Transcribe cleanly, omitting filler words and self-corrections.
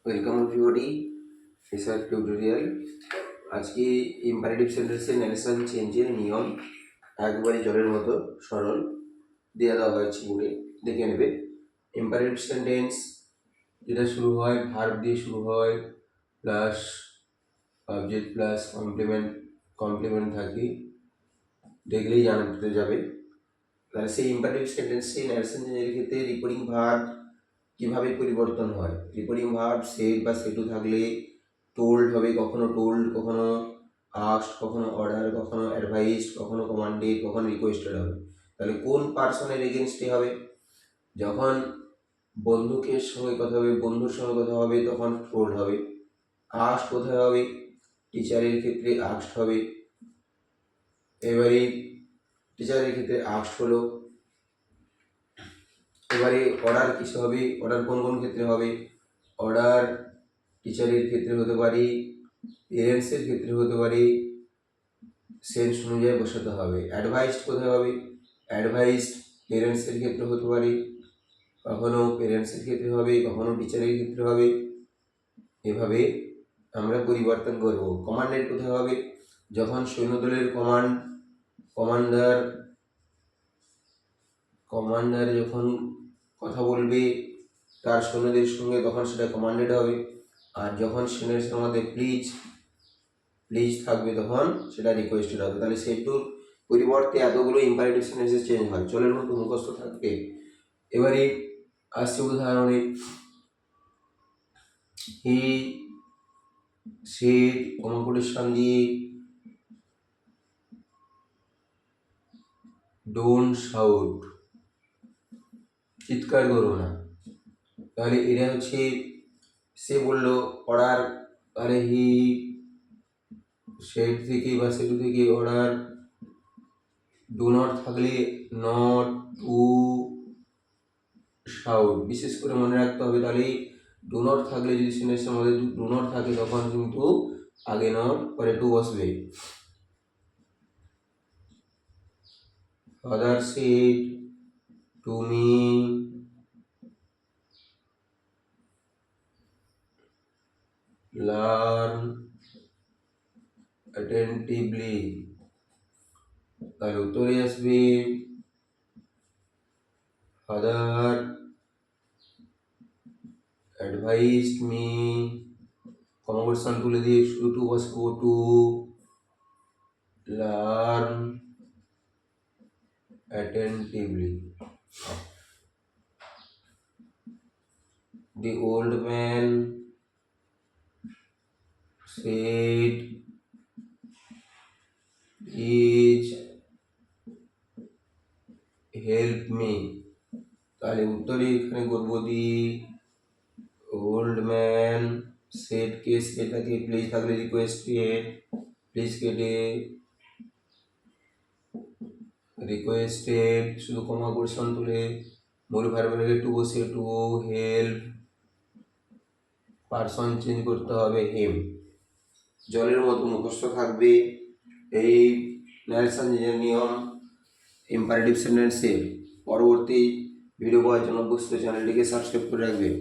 Welcome everybody, SR tutorial. আজকে imperative সেন্টেন্সের narration চেঞ্জের নিয়ম একবারে জলের মতো সরল দেওয়া হয়েছে বোর্ডে, দেখে নেবে। ইম্পারেটিভ সেন্টেন্স যেটা শুরু হয় ভার্ব দিয়ে শুরু হয়, প্লাস অবজেক্ট প্লাস কমপ্লিমেন্ট থাকে, দেখলেই জানতে যাবে। তাহলে সেই ইম্পারেটিভ সেন্টেন্সে ন্যারেশন চেঞ্জের ক্ষেত্রে রিপোর্টিং ভার্ব কিভাবে পরিবর্তন হয়। রিপোর্টিং ভার্ব সেড বা সেটু থাকলে টোল্ড হবে, কখনো টোল্ড, কখনো আস্কড, কখনো অর্ডার, কখনো অ্যাডভাইসড, কখনো কমান্ডেড, কখনো রিকোয়েস্টেড হবে। তাহলে কোন পার্সনের এগেনস্টে হবে? যখন বন্ধুর সঙ্গে কথা হবে তখন টোল্ড হবে। আস্কড কোথায় হবে? টিচারের ক্ষেত্রে আস্কড হবে। এবারে টিচারের ক্ষেত্রে আস্কড হলো। এবারে অর্ডার কিসে হবে? অর্ডার কোন কোন ক্ষেত্রে হবে? অর্ডার টিচারের ক্ষেত্রে হতে পারে, পেরেন্টসের ক্ষেত্রে হতে পারে, সেন্স অনুযায়ী বসাতে হবে। অ্যাডভাইসড কোথায় হবে? অ্যাডভাইসড পেরেন্টসের ক্ষেত্রে হতে পারে, কখনো পেরেন্টসের ক্ষেত্রে হবে, কখনো টিচারের ক্ষেত্রে হবে। এভাবে আমরা পরিবর্তন করব। কমান্ডেড কোথায় হবে? যখন সৈন্যদলের কমান্ডার যখন কথা বলবে তার সৈন্যদের সঙ্গে, তখন সেটা কমান্ডেড হবে। আর যখন সেনের মধ্যে প্লিজ থাকবে তখন সেটা রিকোয়েস্টেড হবে। তাহলে সেটুর পরিবর্তে এতগুলো ইম্পারেটিভ সেন্টেন্সে চেঞ্জ হয়, চলের মতো মুখস্থ থাকবে। এবারে আসছে উদাহরণে, হি সেড কমা দিয়ে ডোন্ট শাউট, চিৎকার করো না। তাহলে এটা হচ্ছে সে বললো অর্ডার, তাহলে হি সেড থেকে বা সেটু থেকে অর্ডার, ডু নট থাকলে নট টু শাউট, বিশেষ করে মনে রাখতে হবে। তাহলে ডু নট থাকলে যদি সেন্টেন্সের মধ্যে ডু নট থাকে তখন কিন্তু আগে নট পরে টু বসবে। Father said to me learn attentively, তাহলে উত্তরে আসবে ফাদার অ্যাডভাইসড মি, কনভার্সন তুলে দিয়ে শুধু টু বসবো, to learn attentively. The old man said, please help me. তাহলে উত্তরে এখানে করব দি ওল্ড ম্যান সেড কে সেটাকে প্লিজ থাকলে রিকোয়েস্টেড, প্লিজ কেটে রিকোয়েস্টেড শুধু কমা কোশ্চেন তুলে মূল ভার্বের টু বসে টু হেল্প, পার্সন চেঞ্জ করতে হবে হিম। জলের মতো মুখস্থ থাকবে এই ন্যারেশন নিয়ম ইম্পারেটিভ সেন্টেন্সের। পরবর্তী ভিডিও পাওয়ার জন্য অবশ্যই চ্যানেলটিকে সাবস্ক্রাইব করে রাখবেন।